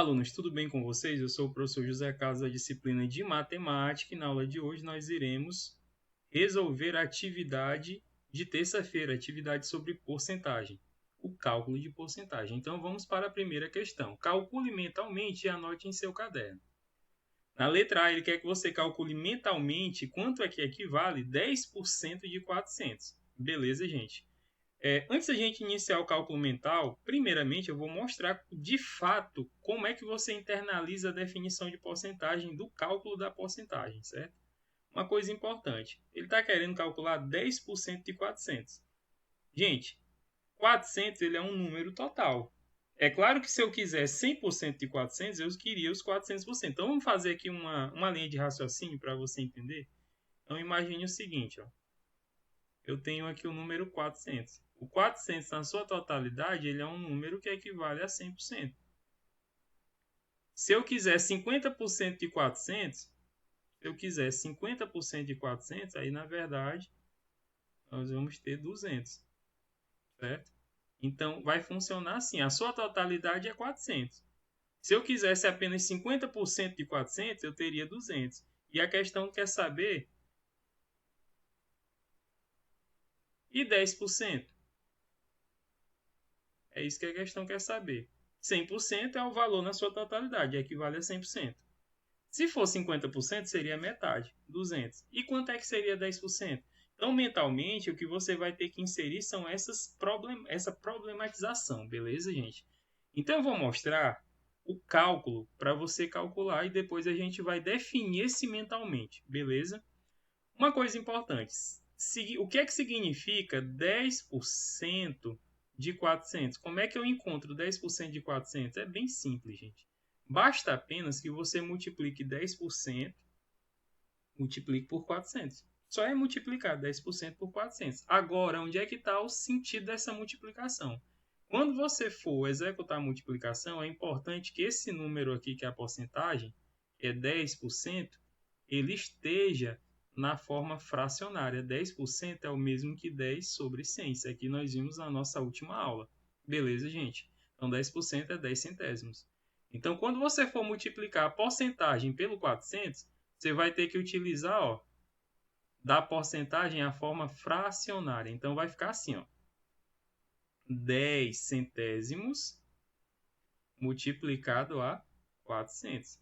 Olá, alunos, tudo bem com vocês? Eu sou o professor José Carlos da disciplina de Matemática e na aula de hoje nós iremos resolver a atividade de terça-feira, atividade sobre porcentagem, o cálculo de porcentagem. Então vamos para a primeira questão. Calcule mentalmente e anote em seu caderno. Na letra A, ele quer que você calcule mentalmente quanto é que equivale 10% de 400. Beleza, gente? Antes da gente iniciar o cálculo mental, primeiramente eu vou mostrar de fato como é que você internaliza a definição de porcentagem do cálculo da porcentagem, certo? Uma coisa importante, ele está querendo calcular 10% de 400. Gente, 400 ele é um número total. É claro que se eu quiser 100% de 400, eu queria os 400%. Então vamos fazer aqui uma linha de raciocínio para você entender. Então imagine o seguinte, ó. Eu tenho aqui o número 400. O 400 na sua totalidade, ele é um número que equivale a 100%. Se eu quiser 50% de 400, aí na verdade, nós vamos ter 200, certo? Então, vai funcionar assim, a sua totalidade é 400. Se eu quisesse apenas 50% de 400, eu teria 200. E a questão quer saber, e 10%? É isso que a questão quer saber. 100% é o valor na sua totalidade, equivale a 100%. Se for 50%, seria metade, 200. E quanto é que seria 10%? Então, mentalmente, o que você vai ter que inserir são essa problematização, beleza, gente? Então, eu vou mostrar o cálculo para você calcular e depois a gente vai definir esse mentalmente, beleza? Uma coisa importante, o que é que significa 10% de 400? Como é que eu encontro 10% de 400? É bem simples, gente. Basta apenas que você multiplique 10%, multiplique por 400. Só é multiplicar 10% por 400. Agora, onde é que está o sentido dessa multiplicação? Quando você for executar a multiplicação, é importante que esse número aqui, que é a porcentagem, que é 10%, ele esteja na forma fracionária. 10% é o mesmo que 10 sobre 100. Isso aqui nós vimos na nossa última aula. Beleza, gente? Então, 10% é 10 centésimos. Então, quando você for multiplicar a porcentagem pelo 400, você vai ter que utilizar, ó, da porcentagem a forma fracionária. Então, vai ficar assim, ó, 10 centésimos multiplicado a 400.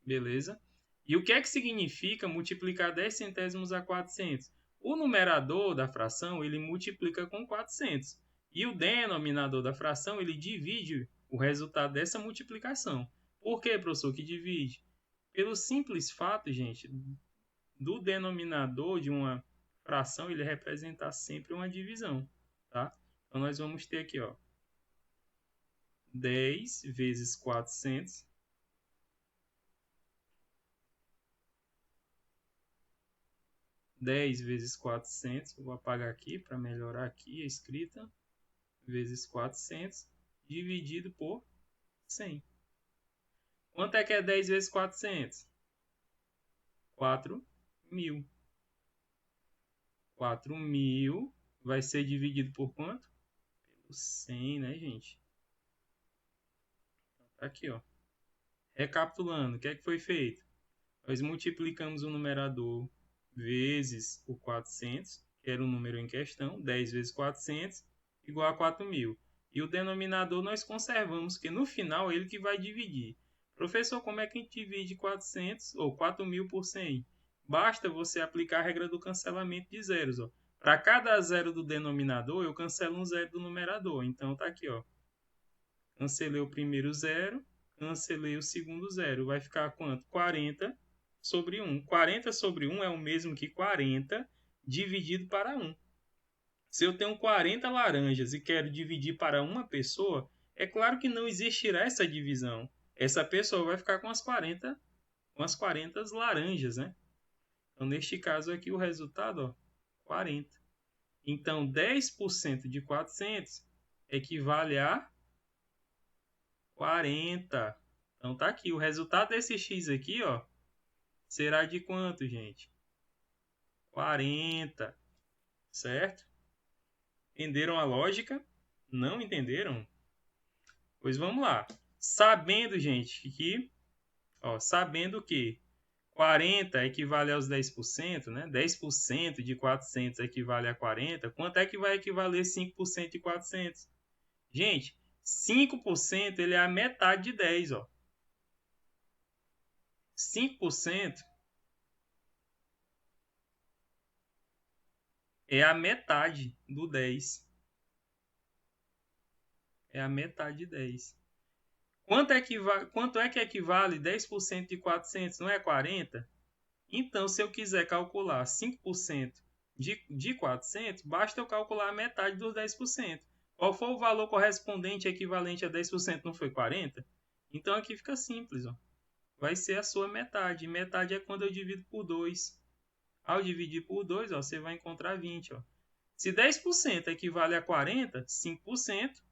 Beleza? E o que é que significa multiplicar 10 centésimos a 400? O numerador da fração, ele multiplica com 400. E o denominador da fração, ele divide o resultado dessa multiplicação. Por que, professor, que divide? Pelo simples fato, gente, do denominador de uma fração, ele representar sempre uma divisão, tá? Então, nós vamos ter aqui, ó, 10 vezes 400 10 vezes 400, vou apagar aqui para melhorar aqui a escrita, vezes 400, dividido por 100. Quanto é que é 10 vezes 400? 4.000. 4.000 vai ser dividido por quanto? Pelo 100, né, gente? Então, tá aqui, ó. Recapitulando, o que é que foi feito? Nós multiplicamos o numerador vezes o 400, que era o número em questão, 10 vezes 400, igual a 4.000. E o denominador nós conservamos, que no final é ele que vai dividir. Professor, como é que a gente divide 400 ou 4.000 por 100? Basta você aplicar a regra do cancelamento de zeros. Para cada zero do denominador, eu cancelo um zero do numerador. Então, tá aqui, ó. Cancelei o primeiro zero, cancelei o segundo zero. Vai ficar quanto? 40 sobre 1. 40 sobre 1 é o mesmo que 40 dividido para 1. Se eu tenho 40 laranjas e quero dividir para uma pessoa, é claro que não existirá essa divisão. Essa pessoa vai ficar com as 40 laranjas, né? Então, neste caso aqui, o resultado, ó, 40. Então, 10% de 400 equivale a 40. Então, tá aqui. O resultado desse x aqui, ó, será de quanto, gente? 40. Certo? Entenderam a lógica? Não entenderam? Pois vamos lá. Sabendo, gente, sabendo que 40 equivale aos 10%, né? 10% de 400 equivale a 40. Quanto é que vai equivaler 5% de 400? Gente, 5% ele é a metade de 10, ó. 5% é a metade do 10. É a metade de 10. Quanto é que equivale 10% de 400? Não é 40? Então, se eu quiser calcular 5% de 400, basta eu calcular a metade dos 10%. Qual for o valor correspondente equivalente a 10%? Não foi 40? Então, aqui fica simples. Ó. Vai ser a sua metade. Metade é quando eu divido por 2. Ao dividir por 2, ó, você vai encontrar 20. Ó. Se 10% equivale a 40, 5%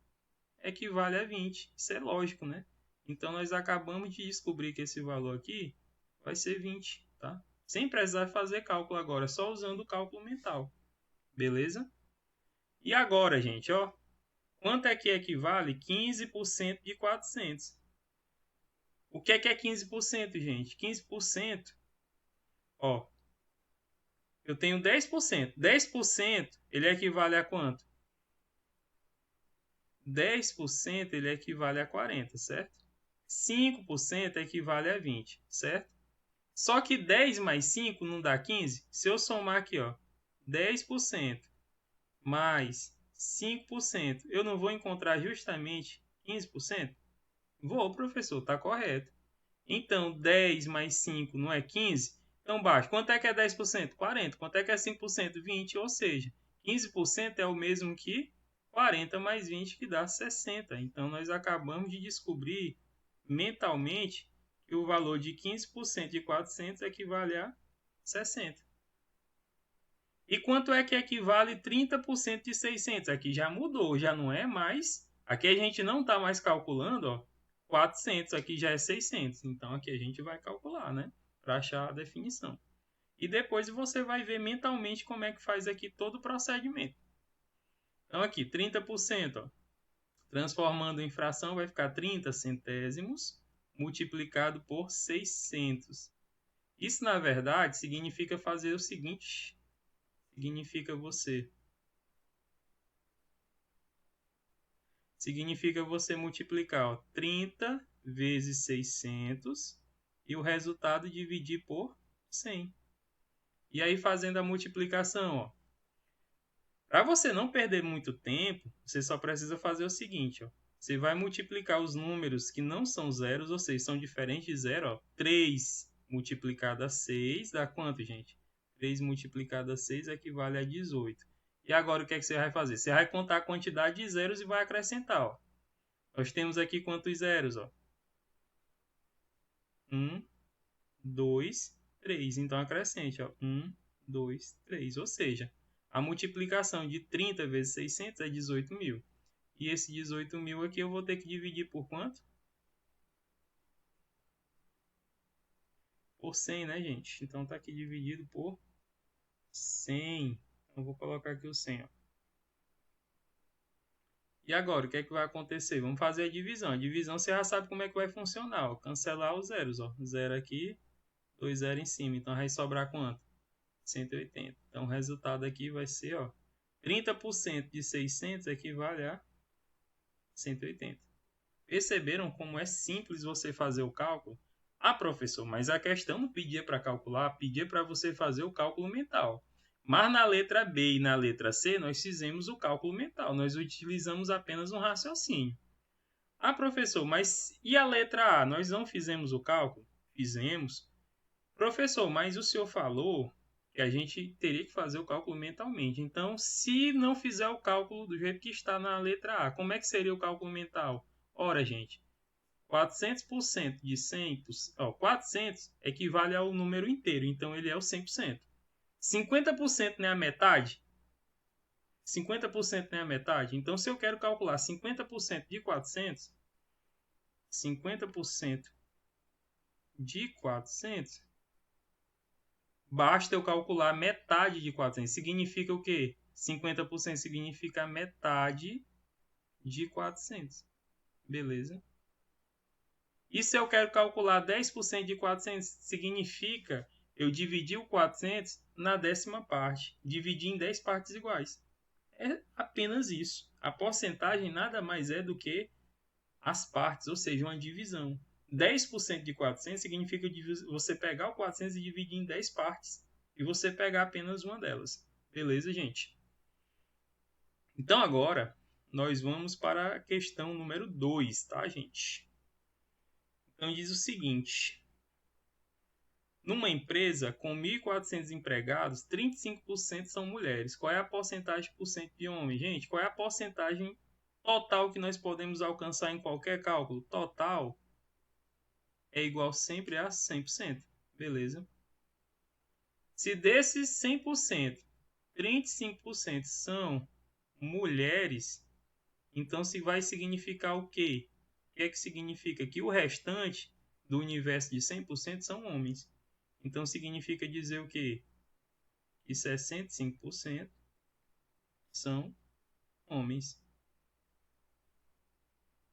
equivale a 20. Isso é lógico, né? Então, nós acabamos de descobrir que esse valor aqui vai ser 20, tá? Sem precisar fazer cálculo agora, só usando o cálculo mental. Beleza? E agora, gente, ó, quanto é que equivale 15% de 400? O que é 15%, gente? 15%, ó, eu tenho 10%. 10% ele equivale a quanto? 10% ele equivale a 40, certo? 5% equivale a 20, certo? Só que 10 mais 5 não dá 15? Se eu somar aqui, ó, 10% mais 5%, eu não vou encontrar justamente 15%? Vou, professor, está correto. Então, 10 mais 5 não é 15? Então, baixo. Quanto é que é 10%? 40. Quanto é que é 5%? 20. Ou seja, 15% é o mesmo que 40 mais 20, que dá 60. Então, nós acabamos de descobrir mentalmente que o valor de 15% de 400 equivale a 60. E quanto é que equivale 30% de 600? Aqui já mudou, já não é mais. Aqui a gente não está mais calculando, ó, 400, aqui já é 600. Então aqui a gente vai calcular, né? Para achar a definição. E depois você vai ver mentalmente como é que faz aqui todo o procedimento. Então aqui, 30%, ó, transformando em fração vai ficar 30 centésimos multiplicado por 600. Isso, na verdade, significa fazer o seguinte. Significa você multiplicar, ó, 30 vezes 600 e o resultado dividir por 100. E aí, fazendo a multiplicação, para você não perder muito tempo, você só precisa fazer o seguinte, ó. Você vai multiplicar os números que não são zeros, ou seja, são diferentes de zero. Ó. 3 multiplicado a 6 dá quanto, gente? 3 multiplicado a 6 equivale a 18. E agora o que é que você vai fazer? Você vai contar a quantidade de zeros e vai acrescentar. Ó. Nós temos aqui quantos zeros? Ó? 1, 2, 3. Então acrescente. Ó. 1, 2, 3. Ou seja, a multiplicação de 30 vezes 600 é 18.000. E esse 18.000 aqui eu vou ter que dividir por quanto? Por 100, né, gente? Então está aqui dividido por 100. Então vou colocar aqui o 100. Ó. E agora, o que é que vai acontecer? Vamos fazer a divisão. A divisão você já sabe como é que vai funcionar. Ó. Cancelar os zeros. Ó. 0 aqui, 2 zeros em cima. Então vai sobrar quanto? 180. Então o resultado aqui vai ser, ó, 30% de 600 equivale a 180. Perceberam como é simples você fazer o cálculo? Ah, professor, mas a questão não pedia para calcular, pedia para você fazer o cálculo mental. Mas na letra B e na letra C, nós fizemos o cálculo mental. Nós utilizamos apenas um raciocínio. Ah, professor, mas e a letra A? Nós não fizemos o cálculo? Fizemos. Professor, mas o senhor falou que a gente teria que fazer o cálculo mentalmente. Então, se não fizer o cálculo do jeito que está na letra A, como é que seria o cálculo mental? Ora, gente, 400% de 100%, 400 equivale ao número inteiro, então ele é o 100%. 50% não é a metade? 50% não é a metade? Então, se eu quero calcular 50% de 400, 50% de 400, basta eu calcular metade de 400. Significa o quê? 50% significa metade de 400. Beleza? E se eu quero calcular 10% de 400, significa eu dividir o 400 na décima parte, dividir em 10 partes iguais. É apenas isso. A porcentagem nada mais é do que as partes, ou seja, uma divisão. 10% de 400 significa você pegar o 400 e dividir em 10 partes. E você pegar apenas uma delas. Beleza, gente? Então agora nós vamos para a questão número 2, tá, gente? Então diz o seguinte: numa empresa com 1.400 empregados, 35% são mulheres. Qual é a porcentagem por cento de homens? Gente, qual é a porcentagem total que nós podemos alcançar em qualquer cálculo? Total é igual sempre a 100%. Beleza? Se desses 100%, 35% são mulheres, então se vai significar o quê? O que é que significa? Que o restante do universo de 100% são homens. Então significa dizer o quê? Que 65% são homens.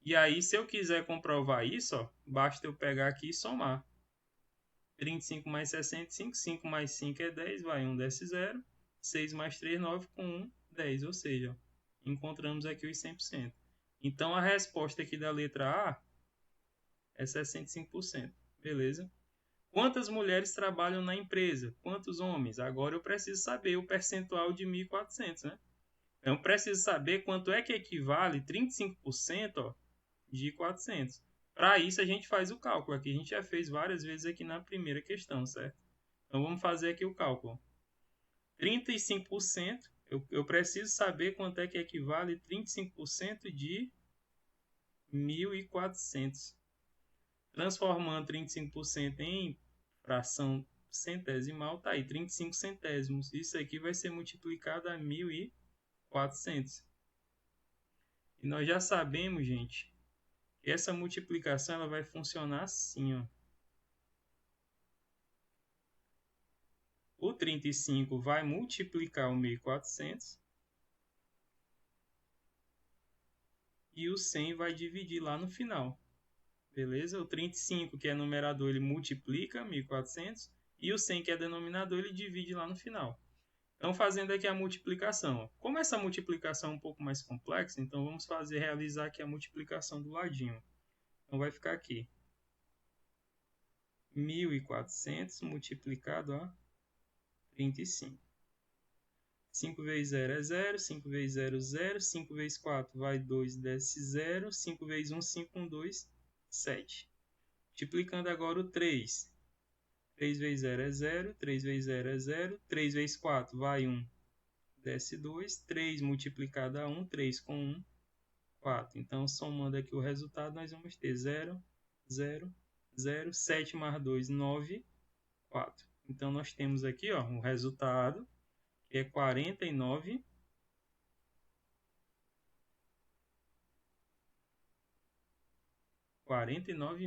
E aí, se eu quiser comprovar isso, ó, basta eu pegar aqui e somar. 35 mais 65, 5 mais 5 é 10, vai, 1 desce 0. 6 mais 3, 9, com 1, 10. Ou seja, encontramos aqui os 100%. Então, a resposta aqui da letra A é 65%. Beleza? Quantas mulheres trabalham na empresa? Quantos homens? Agora eu preciso saber o percentual de 1.400, né? Então, eu preciso saber quanto é que equivale 35%, ó, de 400. Para isso, a gente faz o cálculo. Aqui a gente já fez várias vezes aqui na primeira questão, certo? Então, vamos fazer aqui o cálculo. 35%, eu preciso saber quanto é que equivale 35% de 1.400. Transformando 35% em fração centesimal, tá aí, 35 centésimos. Isso aqui vai ser multiplicado a 1.400. E nós já sabemos, gente, que essa multiplicação ela vai funcionar assim, ó. O 35 vai multiplicar o 1.400 e o 100 vai dividir lá no final. Beleza? O 35, que é numerador, ele multiplica 1.400 e o 100, que é denominador, ele divide lá no final. Então, fazendo aqui a multiplicação. Como essa multiplicação é um pouco mais complexa, então vamos realizar aqui a multiplicação do ladinho. Então, vai ficar aqui 1.400 multiplicado a 35. 5 vezes 0 é 0, 5 vezes 0, 0, 5 vezes 4 vai 2, desce 0, 5 vezes 1, 5, 1, 2, 7. Multiplicando agora o 3. 3 vezes 0 é 0, 3 vezes 0 é 0, 3 vezes 4 vai 1, desce 2, 3 multiplicado a 1, 3 com 1, 4. Então, somando aqui o resultado, nós vamos ter 0, 0, 0, 7 mais 2, 9, 4. Então, nós temos aqui ó, o resultado, que é 49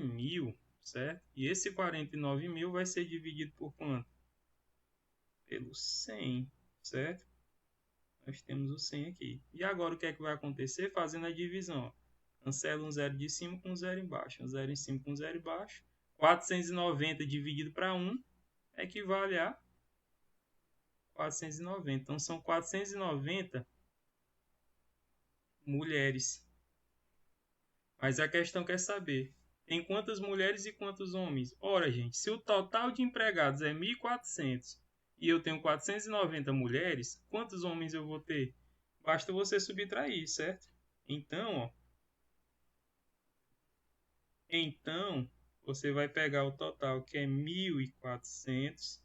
mil, certo? E esse 49 mil vai ser dividido por quanto? Pelo 100, certo? Nós temos o 100 aqui. E agora o que é que vai acontecer? Fazendo a divisão. Ó. Cancela um zero de cima com um zero embaixo. Um zero em cima com um zero embaixo. 490 dividido para 1 equivale a 490. Então, são 490 mulheres. Mas a questão quer saber, tem quantas mulheres e quantos homens? Ora, gente, se o total de empregados é 1.400 e eu tenho 490 mulheres, quantos homens eu vou ter? Basta você subtrair, certo? Então, você vai pegar o total, que é 1.400,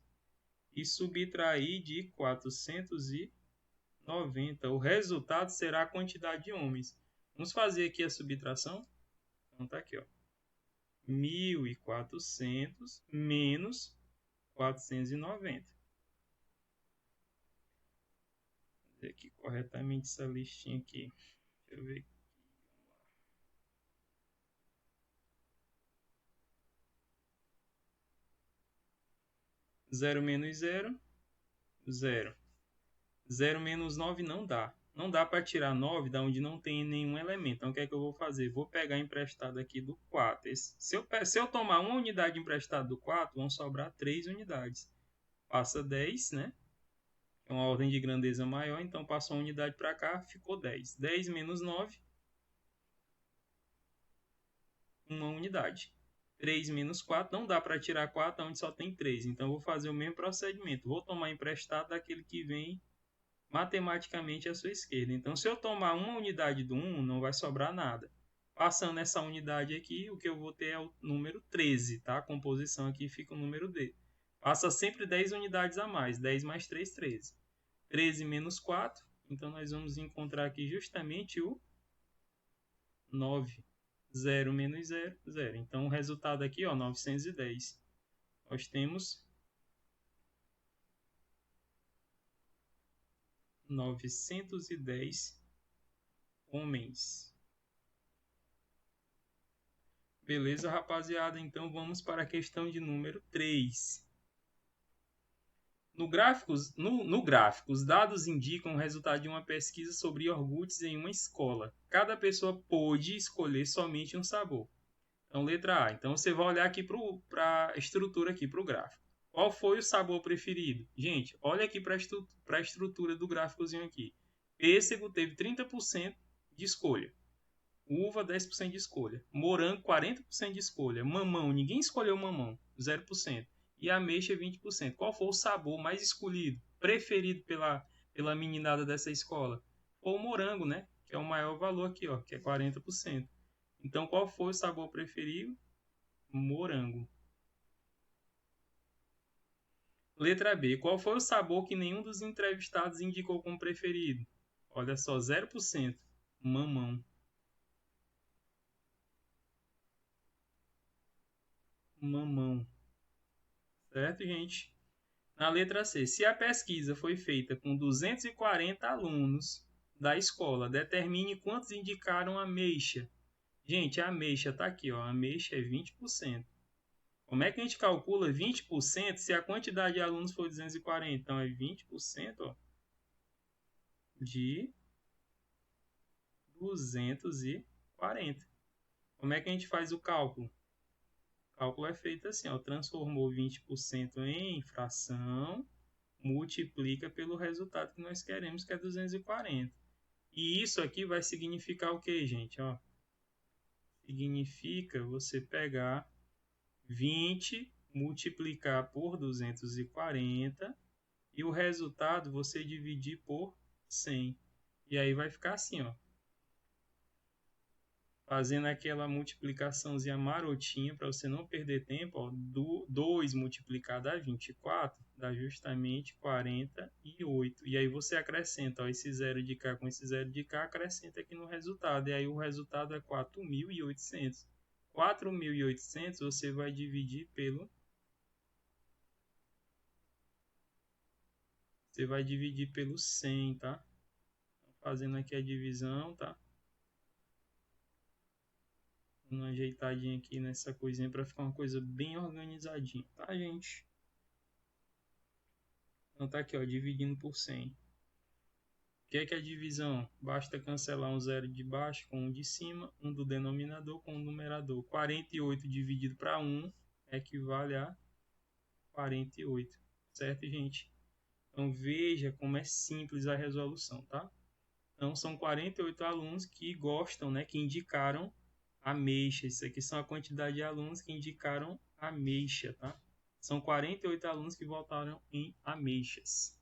e subtrair de 490. O resultado será a quantidade de homens. Vamos fazer aqui a subtração? Então, tá aqui, ó. 1.400 menos 490. Vou fazer aqui corretamente essa listinha aqui. Deixa eu ver. 0 menos 0, 0. 0 menos 9 não dá. Não dá para tirar 9 da onde não tem nenhum elemento. Então, o que é que eu vou fazer? Vou pegar emprestado aqui do 4. Se eu tomar uma unidade emprestada do 4, vão sobrar 3 unidades. Passa 10, né? É uma ordem de grandeza maior, então passou uma unidade para cá, ficou 10. 10 menos 9, uma unidade. 3 menos 4, não dá para tirar 4 onde só tem 3. Então, eu vou fazer o mesmo procedimento. Vou tomar emprestado daquele que vem matematicamente à sua esquerda. Então, se eu tomar uma unidade do 1, não vai sobrar nada. Passando essa unidade aqui, o que eu vou ter é o número 13, tá? A composição aqui fica o número D. Passa sempre 10 unidades a mais. 10 mais 3, 13. 13 menos 4, então nós vamos encontrar aqui justamente o 9. 0 menos 0, 0. Então, o resultado aqui, ó, 910. Nós temos 910 homens. Beleza, rapaziada? Então, vamos para a questão de número 3. No gráfico, os dados indicam o resultado de uma pesquisa sobre iogurtes em uma escola. Cada pessoa pôde escolher somente um sabor. Então, letra A. Então, você vai olhar aqui para a estrutura aqui, para o gráfico. Qual foi o sabor preferido? Gente, olha aqui para a estrutura do gráficozinho aqui. Pêssego teve 30% de escolha. Uva, 10% de escolha. Morango, 40% de escolha. Mamão, ninguém escolheu mamão, 0%. E ameixa, 20%. Qual foi o sabor mais escolhido, preferido pela meninada dessa escola? Foi o morango, né? Que é o maior valor aqui, ó, que é 40%. Então, qual foi o sabor preferido? Morango. Letra B. Qual foi o sabor que nenhum dos entrevistados indicou como preferido? Olha só, 0%. Mamão. Mamão. Certo, gente? Na letra C. Se a pesquisa foi feita com 240 alunos da escola, determine quantos indicaram ameixa. Gente, a ameixa está aqui, ó. A ameixa é 20%. Como é que a gente calcula 20% se a quantidade de alunos for 240? Então, é 20%, ó, de 240. Como é que a gente faz o cálculo? O cálculo é feito assim, ó, transformou 20% em fração, multiplica pelo resultado que nós queremos, que é 240. E isso aqui vai significar o que, gente? Ó, significa você pegar 20, multiplicar por 240 e o resultado você dividir por 100. E aí vai ficar assim, ó. Fazendo aquela multiplicaçãozinha marotinha para você não perder tempo, ó, 2 multiplicado a 24 dá justamente 48. E aí você acrescenta, ó, esse zero de cá com esse zero de cá, acrescenta aqui no resultado. E aí o resultado é 4.800. 4.800 você vai dividir pelo... Você vai dividir pelo 100, tá? Fazendo aqui a divisão, tá? Uma ajeitadinha aqui nessa coisinha para ficar uma coisa bem organizadinha, tá, gente? Então tá aqui, ó, dividindo por 100. O que é a divisão? Basta cancelar um zero de baixo com um de cima, um do denominador com o numerador. 48 dividido para 1 equivale a 48, certo, gente? Então veja como é simples a resolução, tá? Então são 48 alunos que gostam, né, que indicaram ameixa. Isso aqui são a quantidade de alunos que indicaram ameixa, tá? São 48 alunos que votaram em ameixas.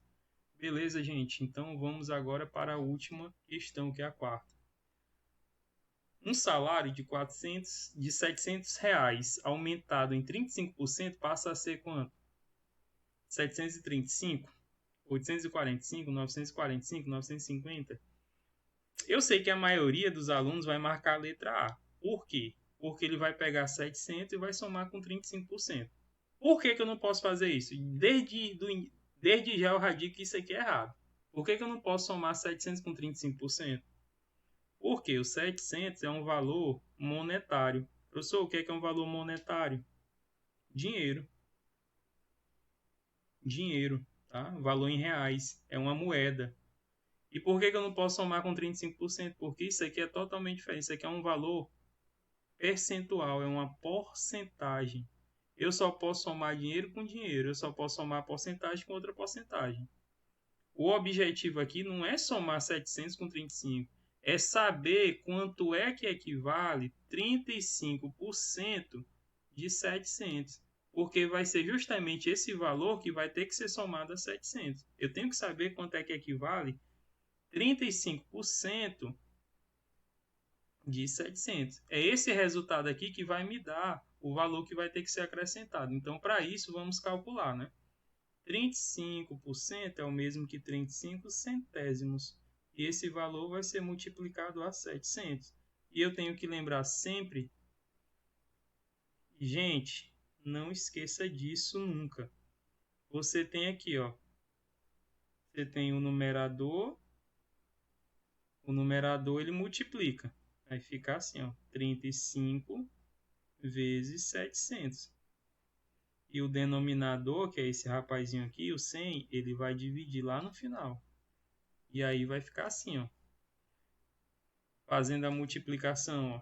Beleza, gente? Então vamos agora para a última questão, que é a quarta. Um salário de 700 reais aumentado em 35% passa a ser quanto? 735? 845? 945? 950? Eu sei que a maioria dos alunos vai marcar a letra A. Por quê? Porque ele vai pegar 700 e vai somar com 35%. Por que eu não posso fazer isso? Desde já eu já digo que isso aqui é errado. Por que eu não posso somar 700 com 35%? Porque o 700 é um valor monetário. Professor, o que é um valor monetário? Dinheiro. Dinheiro, tá? Valor em reais. É uma moeda. E por que eu não posso somar com 35%? Porque isso aqui é totalmente diferente. Isso aqui é um valor percentual, é uma porcentagem. Eu só posso somar dinheiro com dinheiro, eu só posso somar porcentagem com outra porcentagem. O objetivo aqui não é somar 700 com 35, é saber quanto é que equivale 35% de 700, porque vai ser justamente esse valor que vai ter que ser somado a 700. Eu tenho que saber quanto é que equivale 35% de 700. É esse resultado aqui que vai me dar o valor que vai ter que ser acrescentado. Então, para isso, vamos calcular, né? 35% é o mesmo que 35 centésimos. E esse valor vai ser multiplicado a 700. E eu tenho que lembrar sempre, gente, não esqueça disso nunca. Você tem aqui, ó, você tem o numerador ele multiplica. Vai ficar assim, ó, 35 vezes 700. E o denominador, que é esse rapazinho aqui, o 100, ele vai dividir lá no final. E aí vai ficar assim, ó. Fazendo a multiplicação, ó.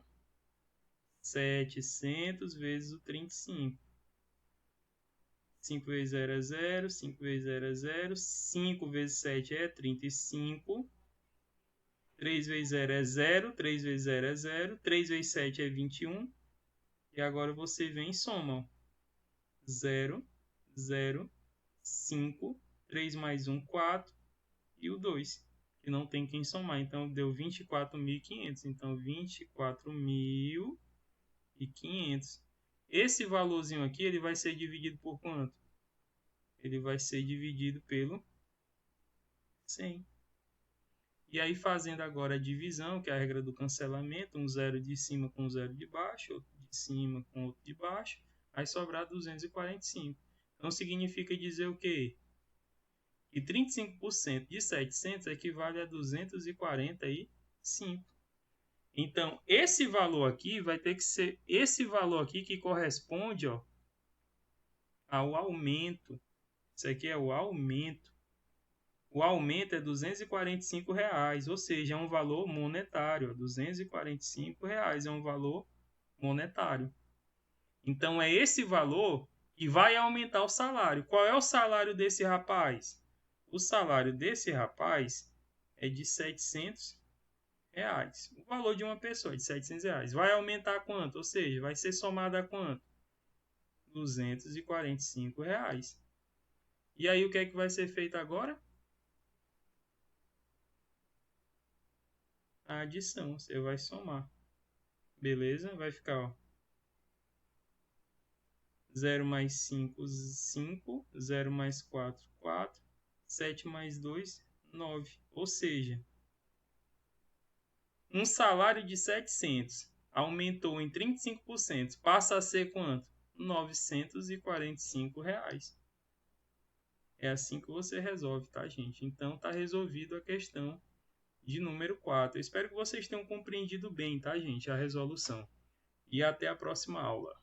700 vezes o 35. 5 vezes 0 é 0, 5 vezes 0 é 0, 5 vezes 7 é 35. 3 vezes 0 é 0, 3 vezes 0 é 0, 3 vezes 7 é 21. E agora você vem e soma, ó. 0, 0, 5, 3 mais 1, 4 e o 2, que não tem quem somar. Então, deu 24.500. Então, 24.500. Esse valorzinho aqui, ele vai ser dividido por quanto? Ele vai ser dividido pelo 100. E aí, fazendo agora a divisão, que é a regra do cancelamento, um zero de cima com um zero de baixo, outro de cima com outro de baixo, vai sobrar 245. Então, significa dizer o quê? Que 35% de 700 equivale a 245. Então, esse valor aqui vai ter que ser esse valor aqui que corresponde, ó, ao aumento. Isso aqui é o aumento. O aumento é R$ 245, ou seja, é um valor monetário. R$ 245 é um valor monetário. Então, é esse valor que vai aumentar o salário. Qual é o salário desse rapaz? O salário desse rapaz é de R$ 700. O valor de uma pessoa é de R$ 700. Vai aumentar quanto? Ou seja, vai ser somado a quanto? R$ 245. E aí, o que é que vai ser feito agora? A adição. Você vai somar. Beleza? Vai ficar, ó. 0 mais 5, 5. 0 mais 4, 4. 7 mais 2, 9. Ou seja, um salário de 700 aumentou em 35%. Passa a ser quanto? R$ 945. É assim que você resolve, tá, gente? Então, tá resolvido a questão de número 4. Eu espero que vocês tenham compreendido bem, tá, gente, a resolução. E até a próxima aula.